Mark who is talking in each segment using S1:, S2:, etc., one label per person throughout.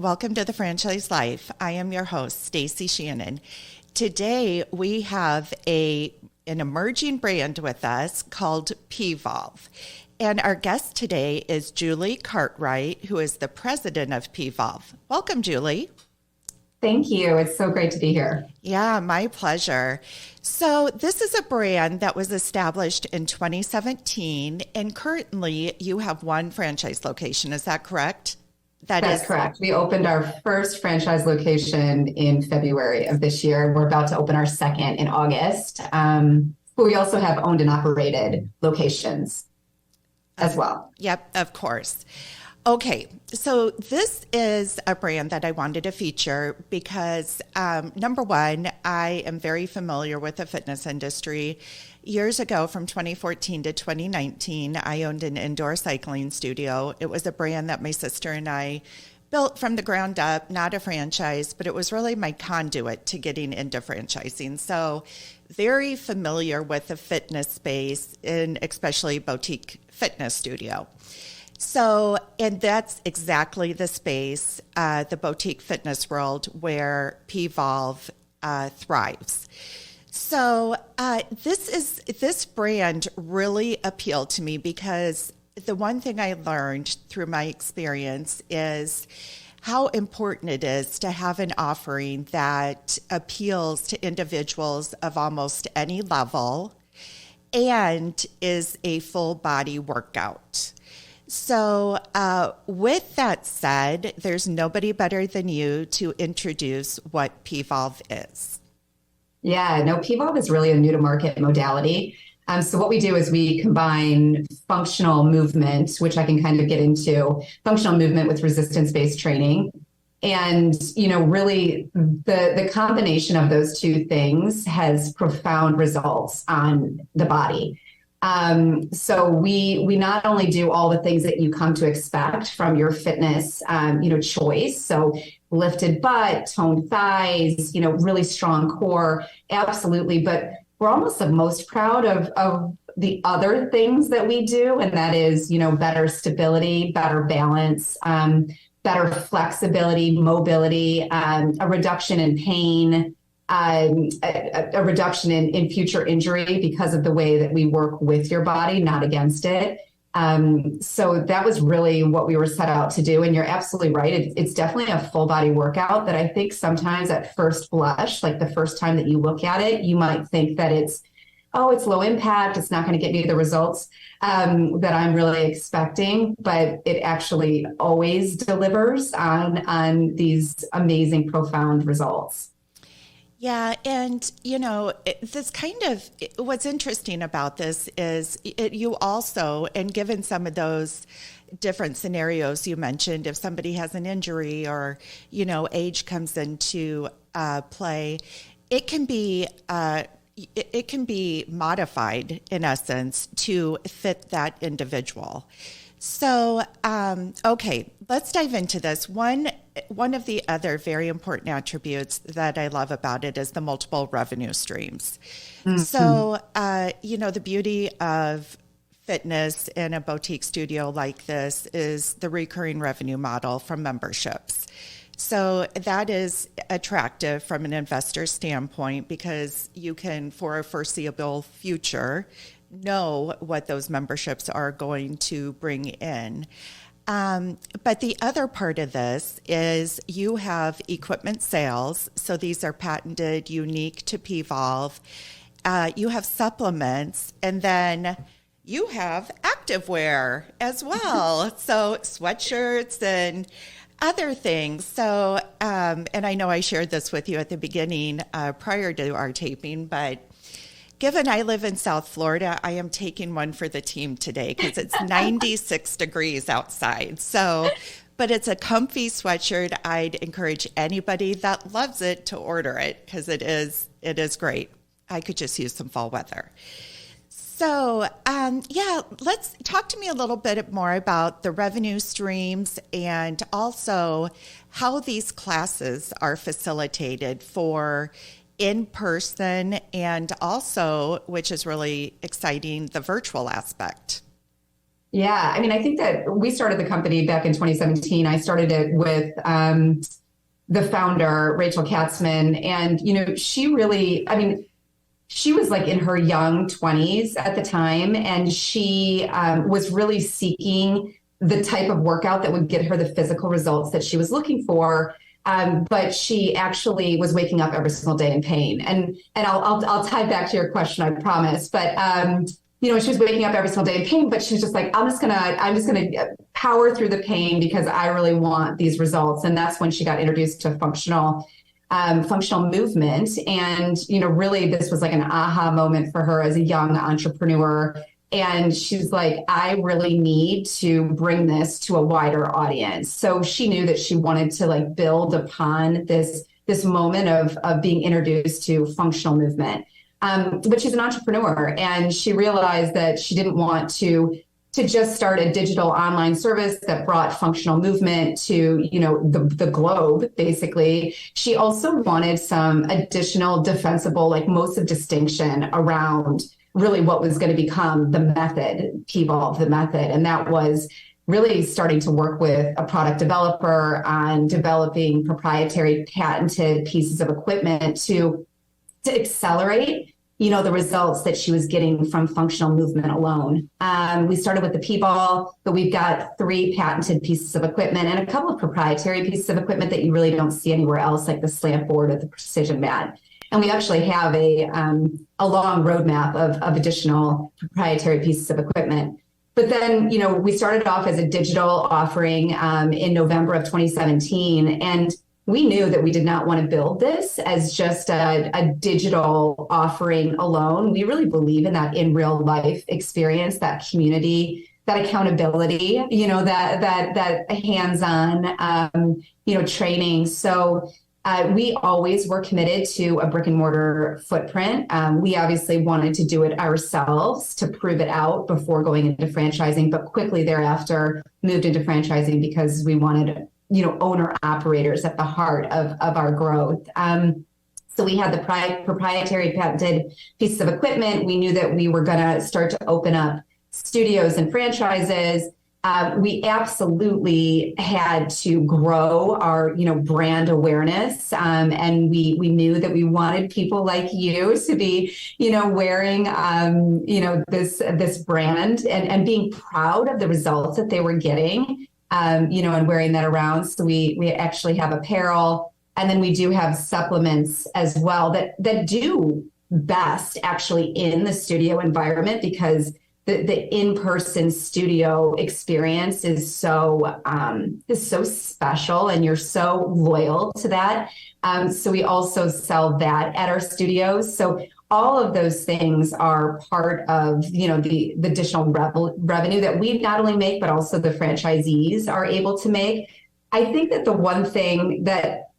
S1: welcome to the Franchise Life. I am your host, Stacie Shannon. Today we have an emerging brand with us called P.volve. And our guest today is Julie Cartwright, who is the president of P.volve. Welcome, Julie.
S2: Thank you. It's so great to be here.
S1: Yeah, my pleasure. So this is a brand that was established in 2017, and currently you have one franchise location. Is that correct?
S2: That's correct. We opened our first franchise location in February of this year. We're about to open our second in August. But we also have owned and operated locations as well.
S1: Yep, of course. Okay, so this is a brand that I wanted to feature because, number one, I am very familiar with the fitness industry. Years ago, from 2014 to 2019, I owned an indoor cycling studio. It was a brand that my sister and I built from the ground up, not a franchise, but it was really my conduit to getting into franchising. So very familiar with the fitness space, and especially boutique fitness studio. So, and that's exactly the space, the boutique fitness world, where P.volve thrives. So this brand really appealed to me because the one thing I learned through my experience is how important it is to have an offering that appeals to individuals of almost any level and is a full body workout. So with that said, there's nobody better than you to introduce what P.volve is.
S2: Yeah, no, P.volve is really a new to market modality. So what we do is we combine functional movement, which I can kind of get into, functional movement with resistance-based training. And, you know, really the combination of those two things has profound results on the body. So we not only do all the things that you come to expect from your fitness, choice. So lifted butt, toned thighs, really strong core. Absolutely. But we're almost the most proud of the other things that we do. And that is, better stability, better balance, better flexibility, mobility, a reduction in pain, a reduction in future injury because of the way that we work with your body, not against it. So that was really what we were set out to do. And you're absolutely right. It's definitely a full body workout that I think sometimes at first blush, like the first time that you look at it, you might think that it's low impact. It's not going to get me the results that I'm really expecting, but it actually always delivers on these amazing, profound results.
S1: Yeah. And, what's interesting about this is you also, and given some of those different scenarios you mentioned, if somebody has an injury or, age comes into play, it can be modified in essence to fit that individual. So, okay, let's dive into this. One of the other very important attributes that I love about it is the multiple revenue streams. Mm-hmm. So, the beauty of fitness in a boutique studio like this is the recurring revenue model from memberships. So that is attractive from an investor standpoint because you can, for a foreseeable future, know what those memberships are going to bring in. But the other part of this is you have equipment sales. So these are patented, unique to P.volve. You have supplements, and then you have activewear as well. So sweatshirts and other things. So, and I know I shared this with you at the beginning prior to our taping, but given I live in South Florida, I am taking one for the team today because it's 96 degrees outside. So, but it's a comfy sweatshirt. I'd encourage anybody that loves it to order it because it is great. I could just use some fall weather. So, let's talk to me a little bit more about the revenue streams and also how these classes are facilitated for in person and also, which is really exciting, the virtual aspect.
S2: Yeah, I mean, I think that we started the company back in 2017. I started it with the founder, Rachel Katzman, and she really, I mean, she was like in her young 20s at the time, and she was really seeking the type of workout that would get her the physical results that she was looking for. But she actually was waking up every single day in pain. And I'll tie back to your question, I promise. But she was waking up every single day in pain, but she was just like, I'm just gonna power through the pain because I really want these results. And that's when she got introduced to functional movement. And, really this was like an aha moment for her as a young entrepreneur. And she's like, I really need to bring this to a wider audience. So she knew that she wanted to like build upon this moment of being introduced to functional movement. But she's an entrepreneur, and she realized that she didn't want to just start a digital online service that brought functional movement to, the globe, basically. She also wanted some additional defensible, like modes of distinction around really what was going to become the method, P.volve, the method. And that was really starting to work with a product developer on developing proprietary patented pieces of equipment to accelerate the results that she was getting from functional movement alone. We started with the P.volve, but we've got 3 patented pieces of equipment and a couple of proprietary pieces of equipment that you really don't see anywhere else, like the slant board or the precision mat. And we actually have a long roadmap of additional proprietary pieces of equipment. But then, we started off as a digital offering in November of 2017. And we knew that we did not want to build this as just a digital offering alone. We really believe in that in real life experience, that community, that accountability, that hands-on, training. So we always were committed to a brick and mortar footprint. We obviously wanted to do it ourselves to prove it out before going into franchising, but quickly thereafter moved into franchising because we wanted owner operators at the heart of our growth. So we had the proprietary patented pieces of equipment. We knew that we were going to start to open up studios and franchises. We absolutely had to grow our, brand awareness. And we knew that we wanted people like you to be, wearing, this brand and being proud of the results that they were getting, and wearing that around. So we actually have apparel, and then we do have supplements as well that do best actually in the studio environment, because the in-person studio experience is so special, and you're so loyal to that. So we also sell that at our studios. So all of those things are part of, the additional revenue that we not only make, but also the franchisees are able to make. I think that the one thing that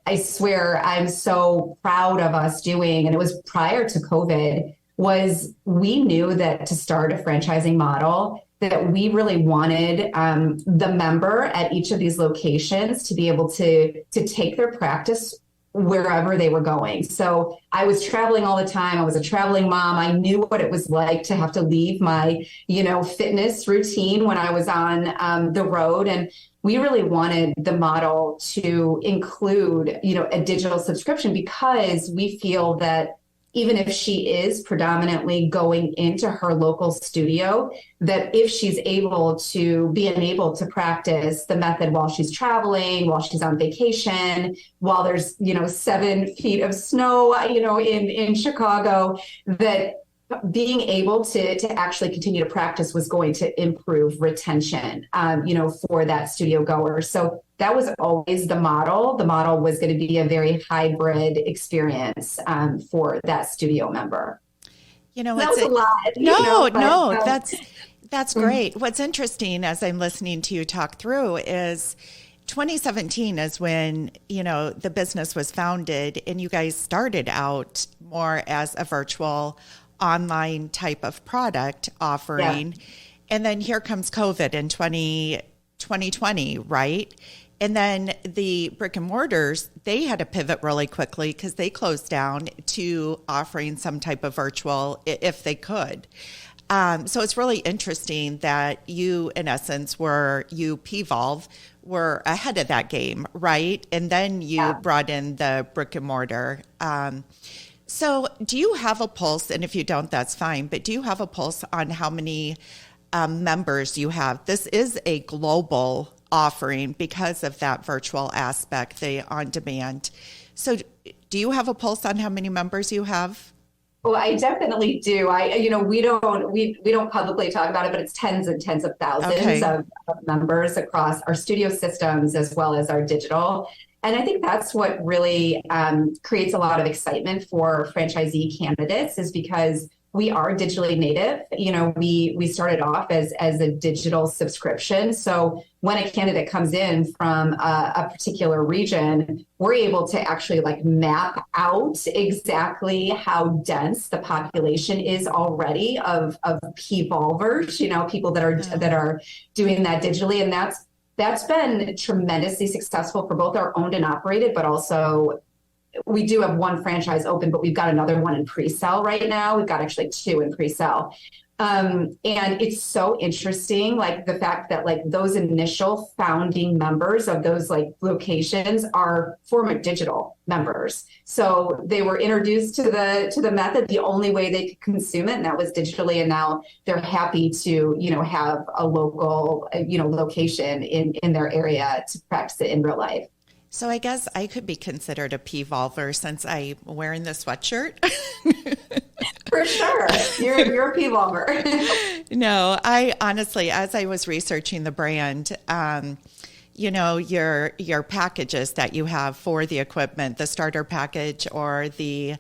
S2: I swear I'm so proud of us doing, and it was prior to COVID, was we knew that to start a franchising model, that we really wanted the member at each of these locations to be able to take their practice wherever they were going. So I was traveling all the time. I was a traveling mom. I knew what it was like to have to leave my, fitness routine when I was on the road. And we really wanted the model to include, a digital subscription, because we feel that even if she is predominantly going into her local studio, that if she's able to practice the method while she's traveling, while she's on vacation, while there's, 7 feet of snow, in Chicago, that being able to actually continue to practice was going to improve retention, for that studio goer. So that was always the model. The model was going to be a very hybrid experience for that studio member.
S1: That
S2: was a lot.
S1: No, that's great. What's interesting as I'm listening to you talk through is 2017 is when, the business was founded, and you guys started out more as a virtual online type of product offering. Yeah. And then here comes COVID in 2020, right? And then the brick and mortars, they had to pivot really quickly because they closed down to offering some type of virtual if they could. So it's really interesting that you, in essence, P.volve, were ahead of that game, right? And then you brought in the brick and mortar. So do you have a pulse? And if you don't, that's fine. But do you have a pulse on how many members you have? This is a global offering because of that virtual aspect, the on-demand. So do you have a pulse on how many members you have?
S2: Well, I definitely do. We don't publicly talk about it, but it's tens and tens of thousands of members across our studio systems as well as our digital. And I think that's what really creates a lot of excitement for franchisee candidates, is because we are digitally native. We started off as a digital subscription. So when a candidate comes in from a particular region, we're able to actually map out exactly how dense the population is already of P.volvers, people that are doing that digitally. And that's been tremendously successful for both our owned and operated, but also we do have one franchise open, but we've got another one in pre-sale right now. We've got actually two in pre-sale. And it's so interesting, the fact that those initial founding members of those locations are former digital members. So they were introduced to the method the only way they could consume it, and that was digitally. And now they're happy to, have a local, location in their area to practice it in real life.
S1: So I guess I could be considered a P.volver since I'm wearing the sweatshirt.
S2: For sure. You're a P.volver.
S1: No, I honestly, as I was researching the brand, your packages that you have for the equipment, the starter package or the,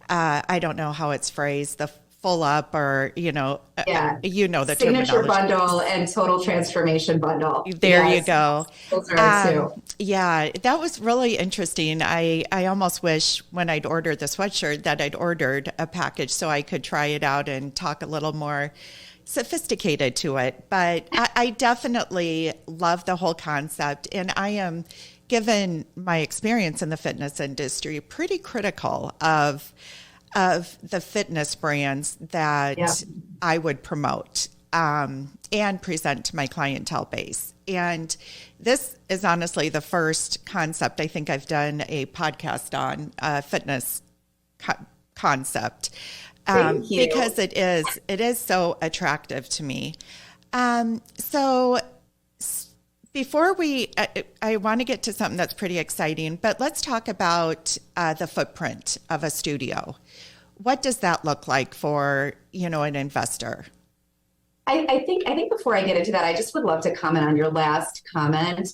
S1: I don't know how it's phrased, the full up or, the
S2: signature bundle and total transformation bundle.
S1: There you go.
S2: Those are two.
S1: Yeah, that was really interesting. I almost wish when I'd ordered the sweatshirt that I'd ordered a package so I could try it out and talk a little more sophisticated to it. But I definitely love the whole concept. And I am, given my experience in the fitness industry, pretty critical of the fitness brands that I would promote and present to my clientele base. And this is honestly the first concept I think I've done a podcast on, fitness concept, because it is so attractive to me. So before I want to get to something that's pretty exciting, but let's talk about the footprint of a studio. What does that look like for, an investor?
S2: I think before I get into that, I just would love to comment on your last comment.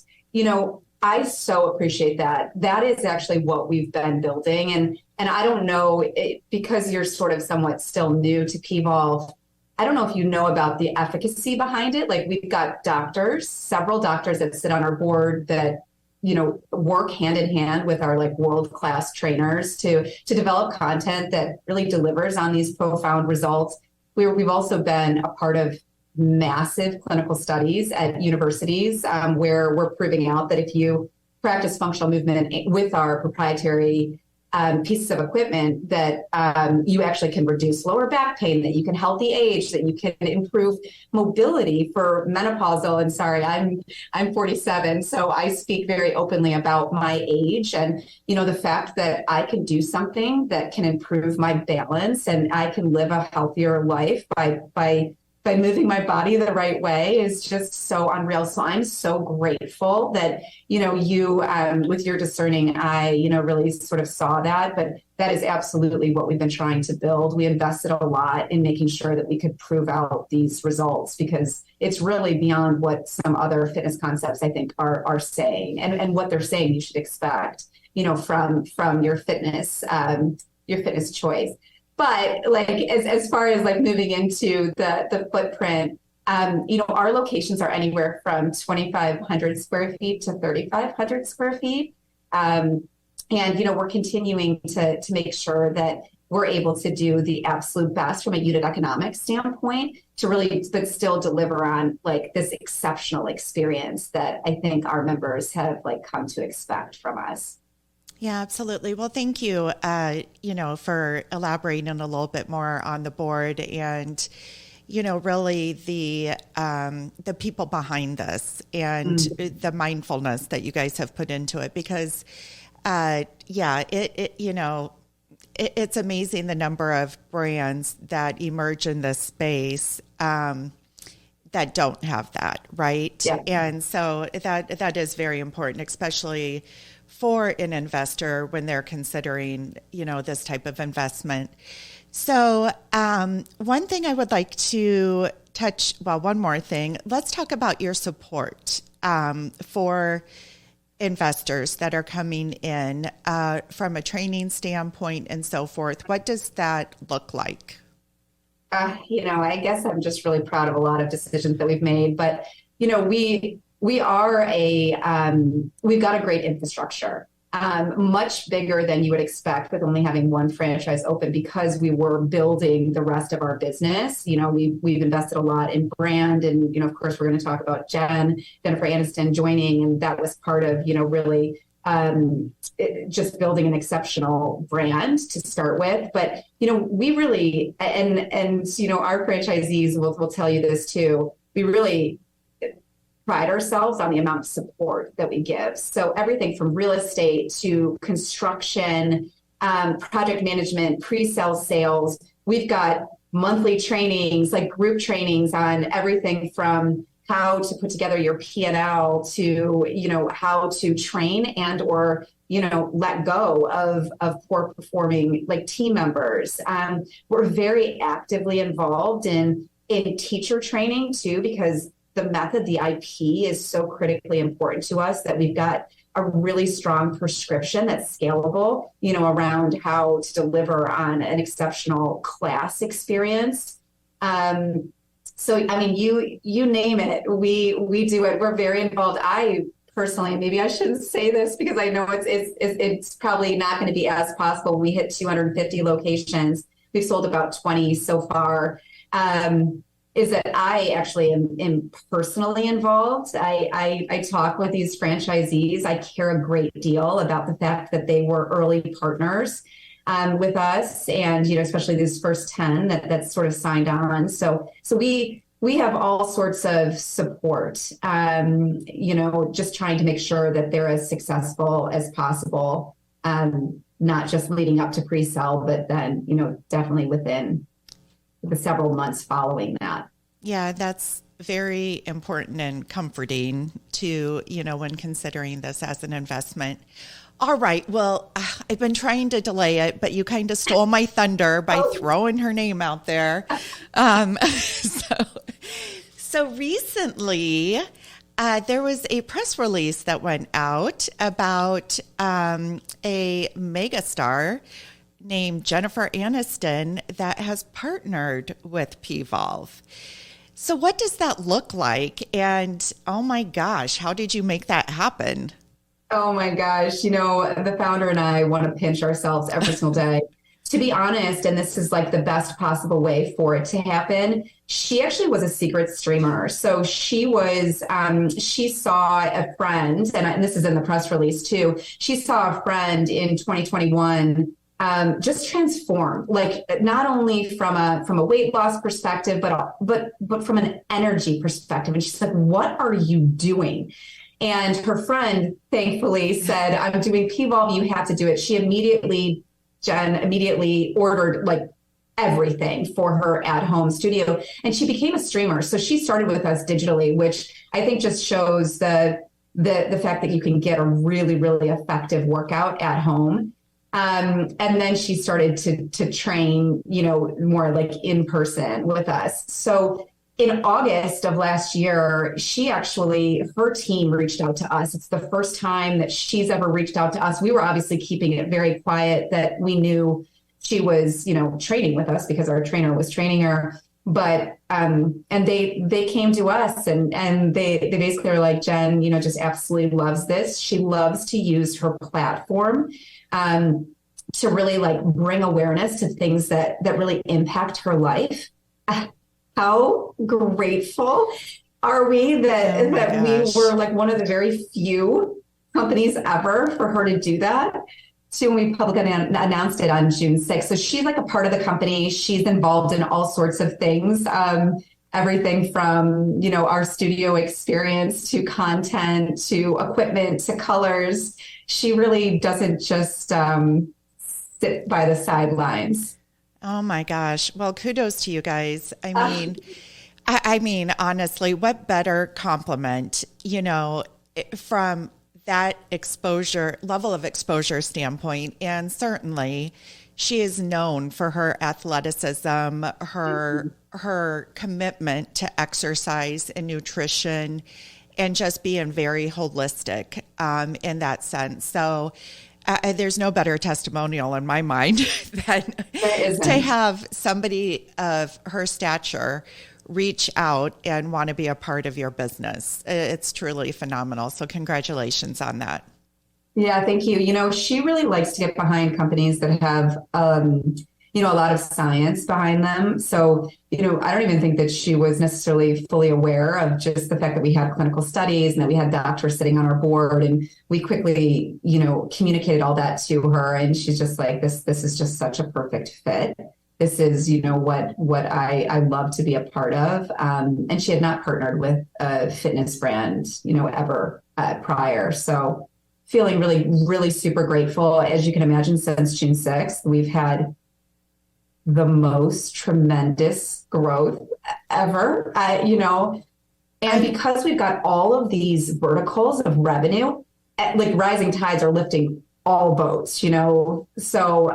S2: I so appreciate that. That is actually what we've been building. And I don't know, because you're sort of somewhat still new to P.volve, I don't know if you know about the efficacy behind it. We've got several doctors that sit on our board that, work hand in hand with our world-class trainers to develop content that really delivers on these profound results. We've also been a part of massive clinical studies at universities where we're proving out that if you practice functional movement with our proprietary pieces of equipment, that you actually can reduce lower back pain, that you can healthy age, that you can improve mobility for menopausal. And sorry, I'm 47, so I speak very openly about my age and the fact that I can do something that can improve my balance and I can live a healthier life by moving my body the right way is just so unreal. So I'm so grateful that, you, with your discerning eye, really sort of saw that. But that is absolutely what we've been trying to build. We invested a lot in making sure that we could prove out these results because it's really beyond what some other fitness concepts, I think, are saying and what they're saying you should expect, from your fitness choice. But as far as moving into the footprint, our locations are anywhere from 2,500 square feet to 3,500 square feet. And, we're continuing to make sure that we're able to do the absolute best from a unit economics standpoint to really, but still deliver on this exceptional experience that I think our members have come to expect from us.
S1: Yeah, absolutely. Well, thank you, for elaborating a little bit more on the board and, really the people behind this and the mindfulness that you guys have put into it, because it's amazing the number of brands that emerge in this space that don't have that, right?
S2: Yeah.
S1: And so that is very important, especially for an investor when they're considering, this type of investment. So one thing I would like to one more thing. Let's talk about your support for investors that are coming in from a training standpoint and so forth. What does that look like?
S2: I guess I'm just really proud of a lot of decisions that we've made, but we are we've got a great infrastructure, much bigger than you would expect with only having one franchise open, because we were building the rest of our business. We've invested a lot in brand, and of course we're going to talk about Jennifer Aniston joining, and that was part of really just building an exceptional brand to start with. But we really, and our franchisees will tell you this too, we really pride ourselves on the amount of support that we give. So everything from real estate to construction, project management, pre-sale sales. We've got monthly trainings, like group trainings on everything from how to put together your P&L to, how to train and or, let go of poor performing like team members. We're very actively involved in teacher training too, because the method, the IP is so critically important to us that we've got a really strong prescription that's scalable, around how to deliver on an exceptional class experience. So, you name it, we do it. We're very involved. I personally, maybe I shouldn't say this because I know it's probably not going to be as possible. We hit 250 locations. We've sold about 20 so far. Is that I actually am personally involved. I talk with these franchisees. I care a great deal about the fact that they were early partners with us, and especially these first 10 that sort of signed on. So we have all sorts of support. Just trying to make sure that they're as successful as possible, not just leading up to pre-sale, but then definitely within the several months following that.
S1: Yeah, that's very important and comforting to, when considering this as an investment. All right. Well, I've been trying to delay it, but you kind of stole my thunder by throwing her name out there. So recently, there was a press release that went out about a megastar named Jennifer Aniston that has partnered with P.volve. So what does that look like? And oh my gosh, how did you make that happen?
S2: Oh my gosh, the founder and I want to pinch ourselves every single day. To be honest, and this is like the best possible way for it to happen, she actually was a secret streamer. So she saw a friend, and this is in the press release too, she saw a friend in 2021 just transform, like not only from a weight loss perspective, but from an energy perspective. And she's like, "What are you doing?" And her friend thankfully said, "I'm doing P.volve. You have to do it." She Jen immediately ordered like everything for her at-home studio, and she became a streamer. So she started with us digitally, which I think just shows the fact that you can get a really, really effective workout at home. And then she started to train, more like in person with us. So in August of last year, her team reached out to us. It's the first time that she's ever reached out to us. We were obviously keeping it very quiet that we knew she was, training with us because our trainer was training her. But and they came to us and they basically were like, "Jen, just absolutely loves this. She loves to use her platform to really like bring awareness to things that really impact her life." How grateful are we that we were like one of the very few companies ever for her to do that? to when we publicly announced it on June 6th. So she's like a part of the company. She's involved in all sorts of things. Everything from, our studio experience to content, to equipment, to colors. She really doesn't just sit by the sidelines.
S1: Oh my gosh. Well, kudos to you guys. I mean, honestly, what better compliment, from that level of exposure standpoint. And certainly she is known for her athleticism, her commitment to exercise and nutrition, and just being very holistic in that sense. So there's no better testimonial in my mind than to have somebody of her stature reach out and want to be a part of your business. It's truly phenomenal. So congratulations on that.
S2: Yeah, thank you. She really likes to get behind companies that have, a lot of science behind them. So, I don't even think that she was necessarily fully aware of just the fact that we had clinical studies and that we had doctors sitting on our board. And we quickly, communicated all that to her. And she's just like, this is just such a perfect fit. This is, what I love to be a part of. And she had not partnered with a fitness brand, ever prior. So feeling really, really super grateful. As you can imagine, since June 6th, we've had the most tremendous growth ever, and because we've got all of these verticals of revenue, like rising tides are lifting all boats, so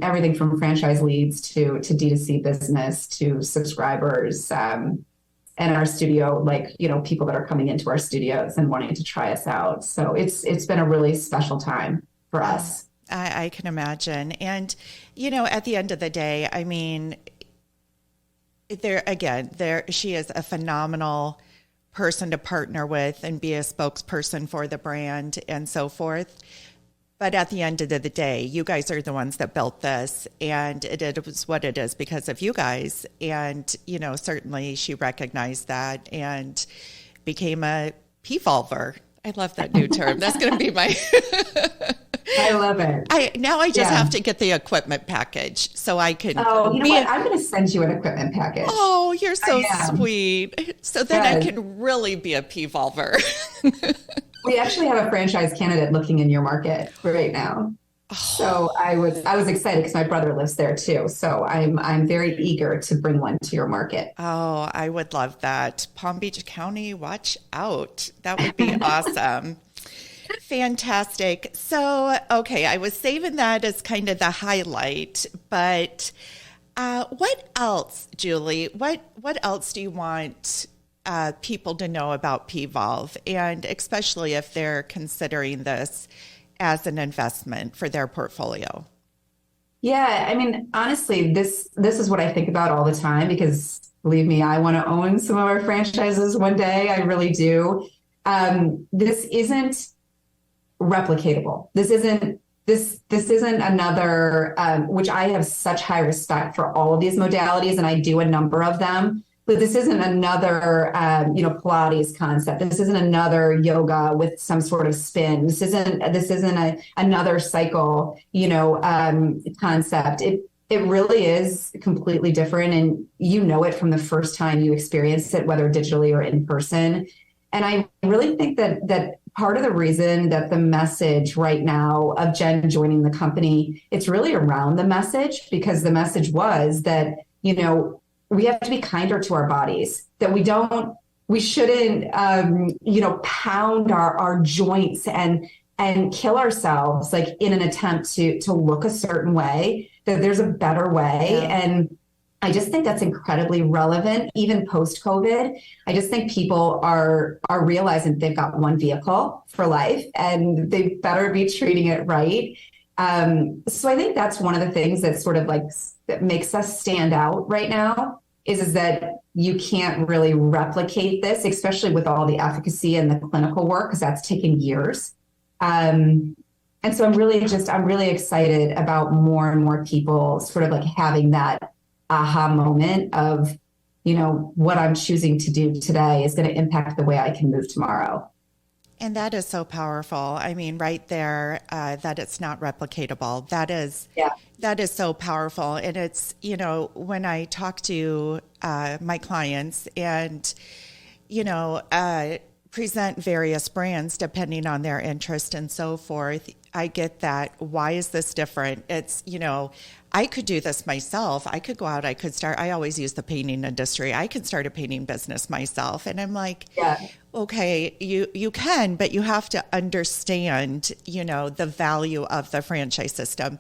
S2: everything from franchise leads to D2C business to subscribers, and our studio, people that are coming into our studios and wanting to try us out. So it's been a really special time for us.
S1: I can imagine. And, at the end of the day, I mean, she is a phenomenal person to partner with and be a spokesperson for the brand and so forth. But at the end of the day, you guys are the ones that built this, and it was what it is because of you guys. And, certainly she recognized that and became a P.volver. I love that new term. That's going to be my...
S2: I love it.
S1: I just have to get the equipment package so I can.
S2: Oh, you know what? I'm going to send you an equipment package.
S1: Oh, you're so sweet. So then I can really be a P.volver.
S2: We actually have a franchise candidate looking in your market right now. So I was excited because my brother lives there too. So I'm very eager to bring one to your market.
S1: Oh, I would love that. Palm Beach County, watch out. That would be awesome. Fantastic. So, okay, I was saving that as kind of the highlight, but what else, Julie? What else do you want people to know about P.volve, and especially if they're considering this as an investment for their portfolio?
S2: Yeah, I mean, honestly, this is what I think about all the time because, believe me, I want to own some of our franchises one day. I really do. This isn't replicatable. This isn't another, which I have such high respect for all of these modalities, and I do a number of them. But this isn't another, Pilates concept. This isn't another yoga with some sort of spin. This isn't another cycle, concept. It really is completely different, and it from the first time you experience it, whether digitally or in person. And I really think that part of the reason that the message right now of Jen joining the company, it's really around the message, because the message was that, we have to be kinder to our bodies, that we shouldn't, pound our joints and kill ourselves, like in an attempt to look a certain way, that there's a better way. Yeah. And I just think that's incredibly relevant, even post-COVID. I just think people are realizing they've got one vehicle for life and they better be treating it right. So I think that's one of the things that sort of that makes us stand out right now is that you can't really replicate this, especially with all the efficacy and the clinical work, because that's taken years. And so I'm really excited about more and more people sort of having that aha moment of, what I'm choosing to do today is going to impact the way I can move tomorrow.
S1: And that is so powerful. I mean, right there, that it's not replicatable. That is so powerful. And it's, you know, when I talk to my clients and, you know, present various brands depending on their interest and so forth, I get that. Why is this different? It's, you know, I could do this myself. I could go out, I always use the painting industry. I could start a painting business myself. And I'm like, okay, you can, but you have to understand, you know, the value of the franchise system.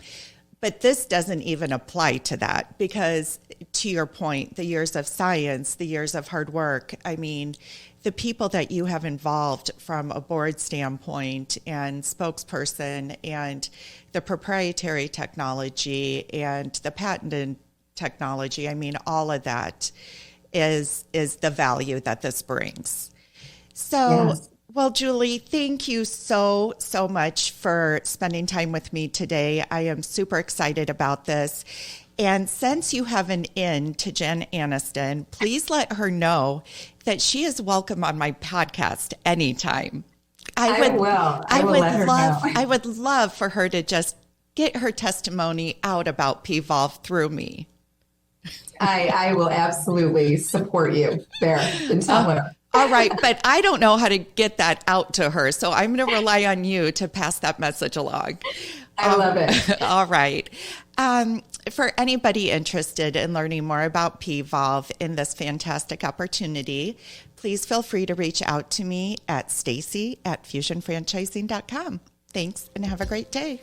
S1: But this doesn't even apply to that because, to your point, the years of science, the years of hard work, I mean, the people that you have involved from a board standpoint and spokesperson and the proprietary technology and the patented technology, I mean, all of that is the value that this brings. So, well, Julie, thank you so much for spending time with me today. I am super excited about this. And since you have an in to Jen Aniston, please let her know that she is welcome on my podcast anytime. I would love for her to just get her testimony out about P.volve through me.
S2: I will absolutely support you there and tell her.
S1: All right, but I don't know how to get that out to her, so I'm going to rely on you to pass that message along.
S2: I love it.
S1: All right. For anybody interested in learning more about P.volve in this fantastic opportunity, please feel free to reach out to me at Stacie@fusionfranchising.com. Thanks, and have a great day.